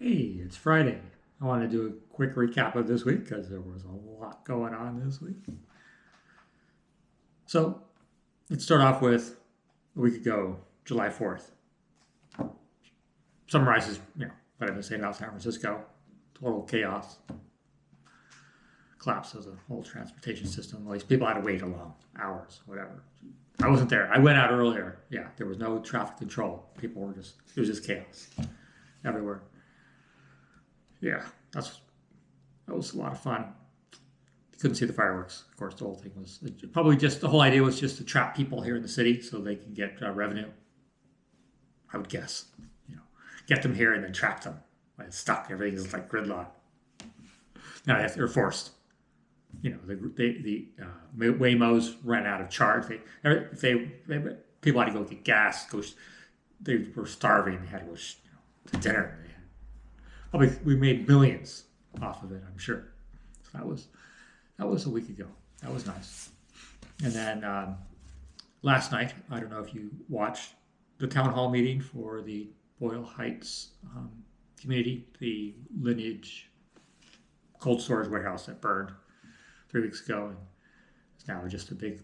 Hey, it's Friday. I want to do a quick recap of this week because there was a lot going on this week. So let's start off with a week ago, July 4th. Summarizes, what I've been saying about San Francisco. Total chaos, collapse of the whole transportation system. All these people had to wait a long hours, whatever. I wasn't there. I went out earlier. Yeah, there was no traffic control. People were it was just chaos everywhere. Yeah, that was a lot of fun. Couldn't see the fireworks. Of course, the whole thing was probably just the whole idea was just to trap people here in the city so they can get revenue. I would guess, you know, get them here and then trap them. Like stuck, everything's like gridlock. Now they're forced. Waymos ran out of charge. People had to go get gas. They were starving. They had to go to dinner. Probably we made millions off of it. I'm sure. So that was a week ago. That was nice. And then last night, I don't know if you watched the town hall meeting for the Boyle Heights community, the Lineage cold storage warehouse that burned 3 weeks ago, and it's now just a big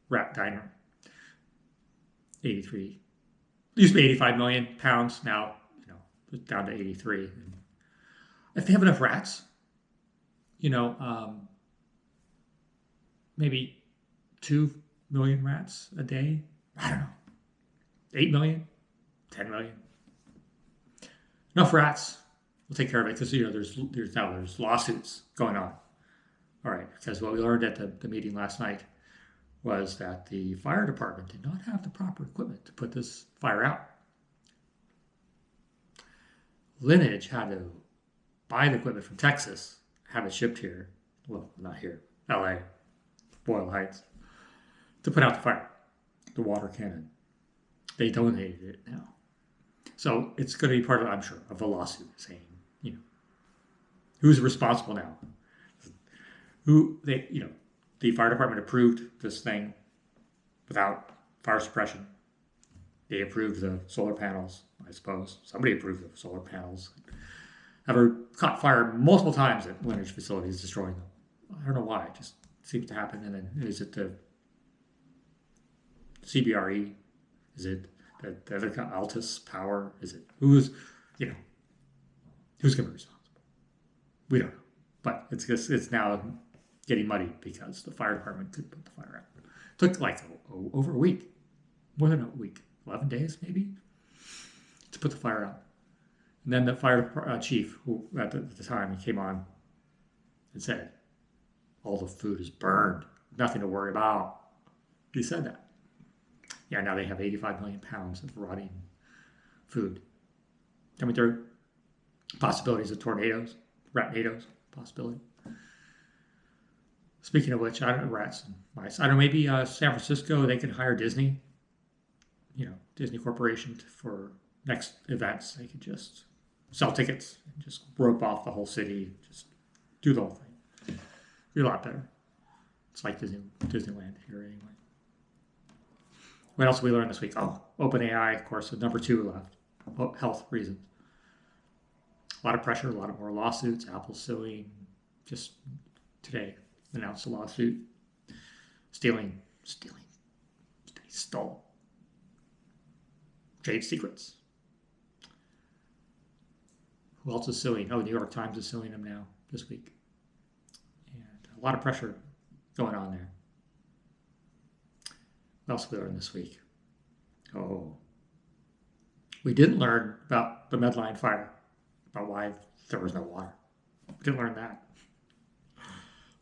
rat diner. 83 used to be 85 million pounds. Now it's down to 83. And if they have enough rats, maybe 2 million rats a day. I don't know. 8 million, 10 million. Enough rats. We'll take care of it because there's lawsuits going on. All right, because what we learned at the meeting last night was that the fire department did not have the proper equipment to put this fire out. Lineage had to buy the equipment from Texas, have it shipped here. Well, not here, LA, Boyle Heights, to put out the fire, the water cannon. They donated it now. So it's going to be part of, I'm sure, of a lawsuit saying, who's responsible now? The fire department approved this thing without fire suppression. They approved the solar panels, I suppose. Somebody approved the solar panels. Ever caught fire multiple times at Lineage facilities, destroying them. I don't know why. It just seems to happen. And then is it the CBRE? Is it the other Altus Power? Is it who's going to be responsible? We don't know. But it's now getting muddy because the fire department couldn't put the fire out. It took like over a week, more than a week, 11 days maybe, to put the fire out. And then the fire chief, who at the time he came on and said, all the food is burned, nothing to worry about. He said that. Yeah, now they have 85 million pounds of rotting food. I mean, there are possibilities of tornadoes, rat-nados, possibility. Speaking of which, I don't know, rats and mice. I don't know, maybe San Francisco, they can hire Disney, Disney Corporation for next events. They could just sell tickets and just rope off the whole city, just do the whole thing. Be a lot better. It's like Disneyland here anyway. What else did we learn this week? Oh, OpenAI, of course, number 2 left. Health reasons. A lot of pressure, a lot of more lawsuits. Apple suing. Just today announced a lawsuit. Stealing. They stole trade secrets. Who else is suing? Oh, New York Times is suing them now this week. And a lot of pressure going on there. What else did we learn this week? Oh, we didn't learn about the Medline fire, about why there was no water. We didn't learn that.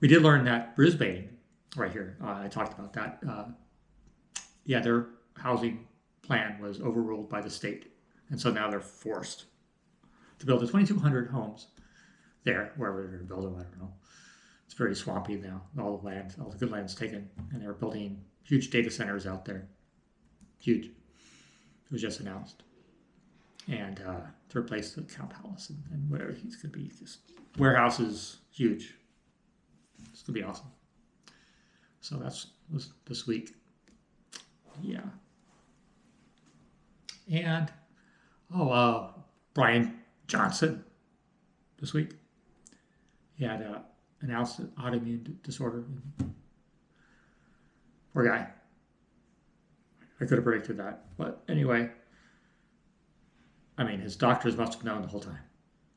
We did learn that Brisbane, right here, I talked about that. Their housing plan was overruled by the state. And so now they're forced to build the 2,200 homes there, wherever they're going to build them, I don't know. It's very swampy now. All the good land's taken. And they're building huge data centers out there. Huge. It was just announced. And to replace the Cow Palace and whatever he's going to be. Just warehouses, huge. It's going to be awesome. So was this week. Yeah. And, Brian Johnson this week. He had announced an autoimmune disorder. Poor guy. I could have predicted that. But anyway, I mean, his doctors must have known the whole time.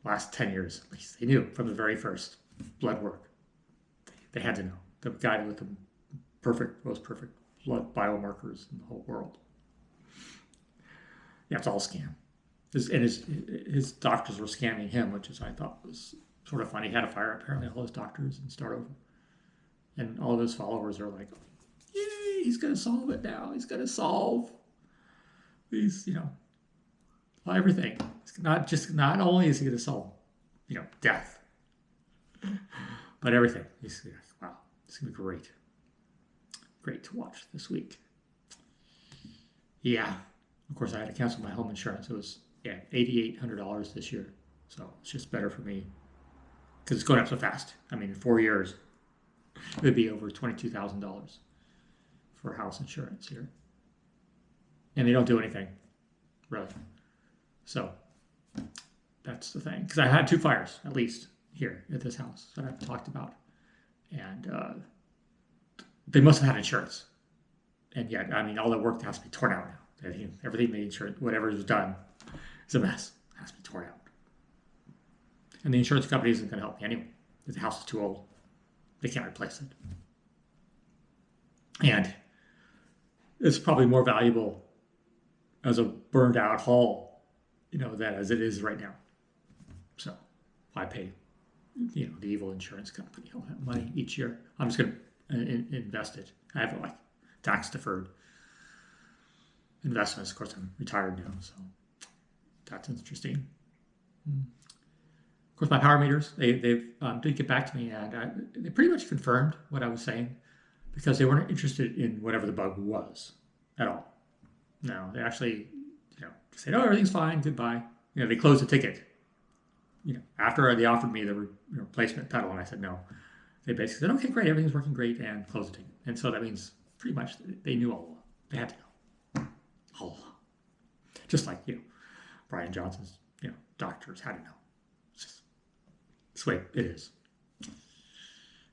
Last 10 years, at least. They knew from the very first blood work. They had to know. The guy with the most perfect blood biomarkers in the whole world. Yeah, it's all a scam. His doctors were scamming him, which I thought was sort of funny. He had to fire apparently all his doctors and start over. And all of his followers are like, yay, he's going to solve it now. He's going to solve these, everything. It's not only is he going to solve, death, but everything. He's like, wow, it's going to be great. Great to watch this week. Yeah. Of course, I had to cancel my home insurance. It was, $8,800 this year. So it's just better for me because it's going up so fast. I mean, in 4 years, it would be over $22,000 for house insurance here. And they don't do anything, really. So that's the thing. Because I had 2 fires, at least, here at this house that I've talked about. And they must have had insurance. And yet, I mean, all the work has to be torn out now. Everything the insurance, whatever was done, is a mess. It has to be torn out. And the insurance company isn't going to help me anyway. The house is too old. They can't replace it. And it's probably more valuable as a burned out hull, than as it is right now. So I pay, the evil insurance company all that money each year. I'm just going to invest it. I have like tax deferred investments. Of course, I'm retired now, so that's interesting. Of course, my power meters, they did get back to me, and they pretty much confirmed what I was saying because they weren't interested in whatever the bug was at all. No, they actually, said, oh, everything's fine, goodbye. They closed the ticket. After they offered me the replacement pedal, and I said no. They basically said, okay, great, everything's working great, and closed the ticket. And so that means pretty much they knew all along. They had to know all along. Just like, Brian Johnson's, doctors had to know. It's just this way it is.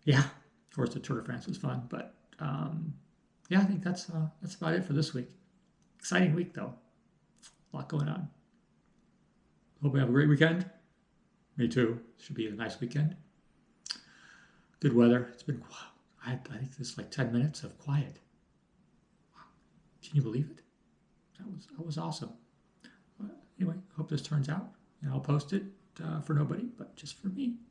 Yeah, of course, the Tour de France was fun, but I think that's about it for this week. Exciting week, though. A lot going on. Hope we have a great weekend. Me too. Should be a nice weekend. Good weather. It's been, I think there's like 10 minutes of quiet. Wow. Can you believe it? That was awesome. Anyway, hope this turns out. And I'll post it for nobody, but just for me.